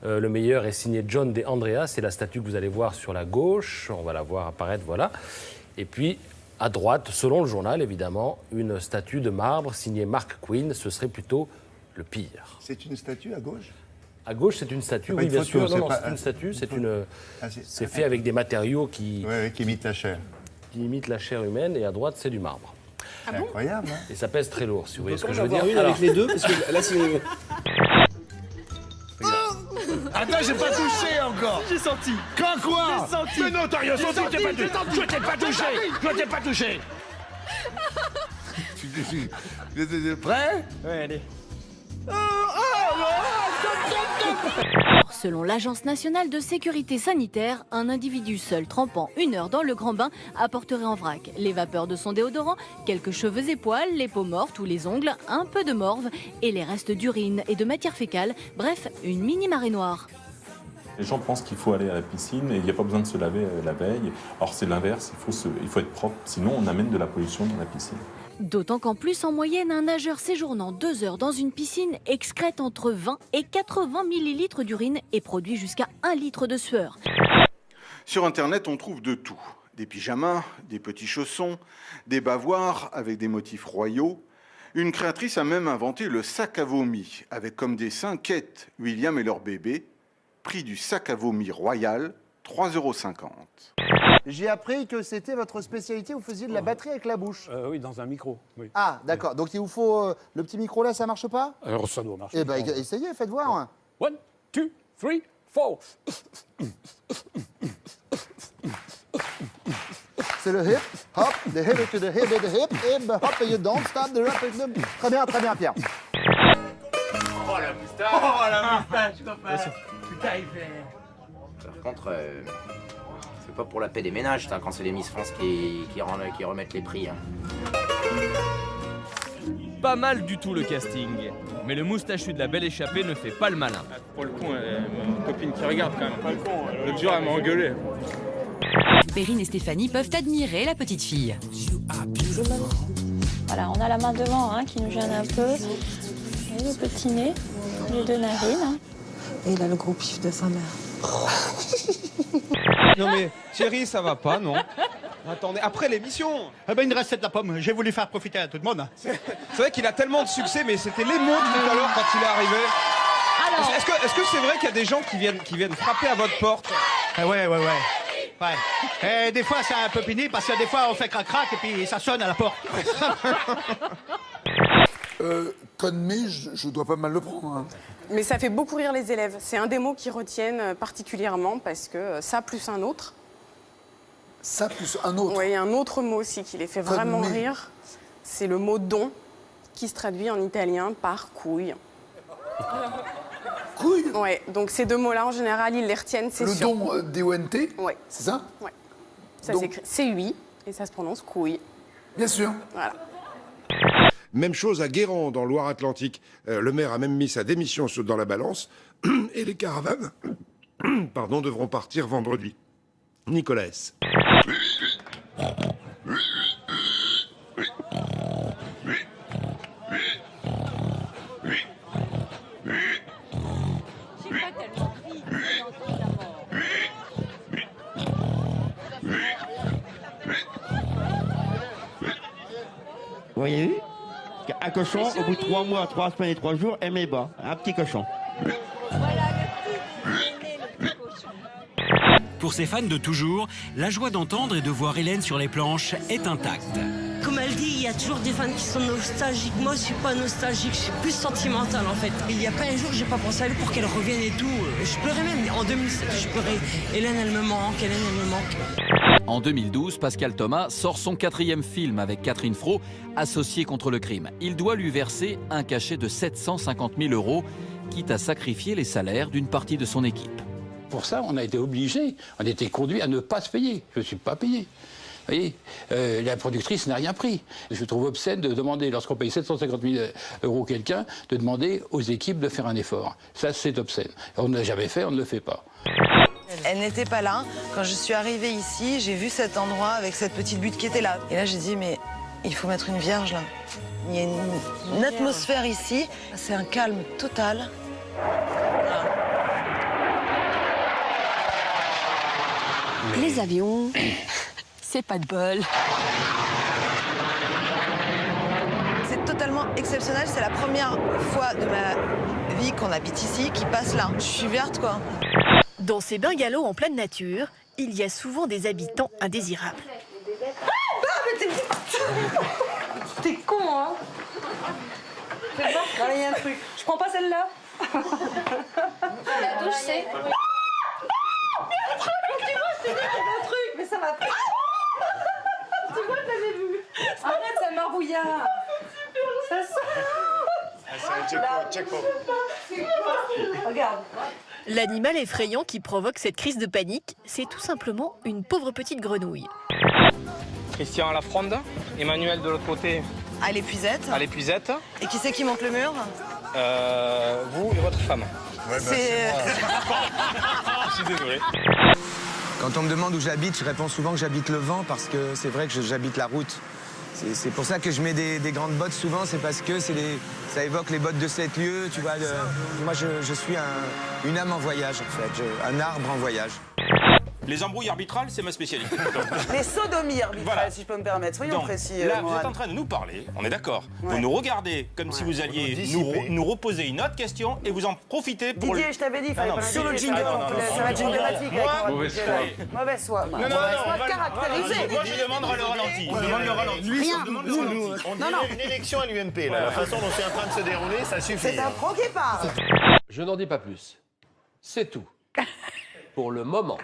Le meilleur est signé John De Andrea. C'est la statue que vous allez voir sur la gauche. On va la voir apparaître, voilà. Et puis, à droite, selon le journal, évidemment, une statue de marbre signée Mark Quinn. Ce serait plutôt le pire. C'est une statue à gauche? À gauche, c'est une statue, oui, bien sûr. Non, c'est une statue. C'est fait avec des matériaux qui imitent la chair. Qui imitent la chair humaine. Et à droite, c'est du marbre. C'est incroyable. Hein. Et ça pèse très lourd, si vous voyez ce que je veux dire. Une avec les deux, parce que là, c'est... Attends, j'ai pas touché encore. J'ai senti. Quand quoi? J'ai senti. Mais non, t'as rien senti, t'es pas touché. Je t'ai pas touché. Je t'ai pas touché. Tu es prêt? Ouais, allez. Selon l'Agence nationale de sécurité sanitaire, un individu seul trempant 1 heure dans le grand bain apporterait en vrac les vapeurs de son déodorant, quelques cheveux et poils, les peaux mortes ou les ongles, un peu de morve et les restes d'urine et de matière fécale, bref, une mini marée noire. Les gens pensent qu'il faut aller à la piscine et il n'y a pas besoin de se laver la veille. Or c'est l'inverse, il faut être propre, sinon on amène de la pollution dans la piscine. D'autant qu'en plus, en moyenne, un nageur séjournant 2 heures dans une piscine excrète entre 20 et 80 millilitres d'urine et produit jusqu'à 1 litre de sueur. Sur Internet, on trouve de tout. Des pyjamas, des petits chaussons, des bavoirs avec des motifs royaux. Une créatrice a même inventé le sac à vomi, avec comme dessin Kate, William et leur bébé. Prix du sac à vomi royal, 3,50 €. J'ai appris que c'était votre spécialité, vous faisiez de la batterie avec la bouche. Oui, dans un micro. Oui. Ah, d'accord. Donc il vous faut le petit micro là, ça marche pas? Alors ça doit marcher. Eh ben essayez, faites voir. 1, 2, 3, 4. C'est le hip, hop, the hip to the hip, the hip, hop, you don't stop the rap. Très bien, Pierre. Oh la moustache! Oh la moustache, copain! Putain, il fait... Par contre, c'est pas pour la paix des ménages, quand c'est les Miss France qui remettent les prix. Hein. Pas mal du tout le casting, mais le moustachu de la Belle Échappée ne fait pas le malin. Pour le coup, ma copine qui regarde quand même. Pas le con, l'autre jour elle m'a engueulé. Perrine et Stéphanie peuvent admirer la petite fille. Voilà, on a la main devant hein, qui nous gêne un peu. Et le petit nez, les 2 narines. Hein. Et il a le gros pif de sa mère. Non mais, chérie, ça va pas, non? Attendez, après l'émission. Eh ben, une recette de la pomme, j'ai voulu faire profiter à tout le monde. C'est vrai qu'il a tellement de succès, mais c'était l'émeute tout à l'heure quand il est arrivé. Alors... Est-ce que c'est vrai qu'il y a des gens qui viennent frapper à votre porte? Ouais. Et des fois, c'est un peu pénible parce que des fois, on fait crac-crac et puis ça sonne à la porte. Conne-mais, je dois pas mal le prendre. Hein. Mais ça fait beaucoup rire les élèves. C'est un des mots qu'ils retiennent particulièrement parce que ça plus un autre. Ça plus un autre? Oui, un autre mot aussi qui les fait vraiment rire. C'est le mot don qui se traduit en italien par couille. Couille? Oui, donc ces 2 mots-là, en général, ils les retiennent, c'est sûr. Le don, D-O-N-T? Oui. C'est ça? Oui. Ça s'écrit C-U-I et ça se prononce couille. Bien sûr. Voilà. Même chose à Guérande, dans Loire-Atlantique. Le maire a même mis sa démission dans la balance et les caravanes devront partir vendredi. Nicolas S. Vous voyez? Un cochon, au bout de 3 mois, 3 semaines et 3 jours, aimé bas. Un petit cochon. Pour ces fans de toujours, la joie d'entendre et de voir Hélène sur les planches est intacte. Comme elle dit, il y a toujours des fans qui sont nostalgiques. Moi, je suis pas nostalgique, je suis plus sentimentale en fait. Il n'y a pas un jour que j'ai pas pensé à elle pour qu'elle revienne et tout. Je pleurais même en 2007, je pleurais. Hélène, elle me manque, Hélène, elle me manque. En 2012, Pascal Thomas sort son 4e film avec Catherine Fro, Associée contre le crime. Il doit lui verser un cachet de 750 000 €, quitte à sacrifier les salaires d'une partie de son équipe. Pour ça, on a été obligé, on a été conduit à ne pas se payer. Je ne suis pas payé. Vous voyez, la productrice n'a rien pris. Je trouve obscène de demander, lorsqu'on paye 750 000 € quelqu'un, de demander aux équipes de faire un effort. Ça, c'est obscène. On ne l'a jamais fait, on ne le fait pas. Elle n'était pas là. Quand je suis arrivée ici, j'ai vu cet endroit avec cette petite butte qui était là. Et là, j'ai dit, mais il faut mettre une vierge là. Il y a une atmosphère ici. C'est un calme total. Voilà. Les avions, c'est pas de bol. C'est totalement exceptionnel. C'est la première fois de ma vie qu'on habite ici qui passe là. Je suis verte, quoi. Dans ces bungalows en pleine nature, il y a souvent des habitants indésirables. T'es con, hein? Fais voir, là, il y a un truc. Je prends pas celle-là. La douche, c'est... Il y a un truc, tu vois, je t'ai dit qu'il y avait un truc, mais ça m'a pas... Tu vois, je l'avais vu. Arrête, ça marbouillard. Ça sent... Regarde. L'animal effrayant qui provoque cette crise de panique, c'est tout simplement une pauvre petite grenouille. Christian à la fronde, Emmanuel de l'autre côté. À l'épuisette. À l'épuisette. Et qui c'est qui monte le mur? Vous et votre femme. Ouais, c'est... Je suis désolé. Quand on me demande où j'habite, je réponds souvent que j'habite le vent parce que c'est vrai que j'habite la route. C'est pour ça que je mets des grandes bottes souvent, c'est parce que ça évoque les bottes de 7 lieues, tu vois. Moi, je suis une âme en voyage, en fait, un arbre en voyage. Les embrouilles arbitrales, c'est ma spécialité. Les sodomies arbitrales, voilà. si je peux me permettre. Soyons précis. Là, vous êtes en train de nous parler, on est d'accord. Ouais. Vous nous regardez comme si vous alliez nous reposer une autre question et vous en profitez pour... Didier, je t'avais dit, il fallait pas sur le jingle. Ça va être emblématique. Mauvaise foi. Mauvaise foi. Non, Mauvaise foi caractérisée. Moi, je demande le ralenti. On demande le ralenti. On dirait une élection à l'UMP, là. La façon dont c'est en train de se dérouler, ça suffit. C'est un pro qui parle. Je n'en dis pas plus. C'est tout. Pour le moment.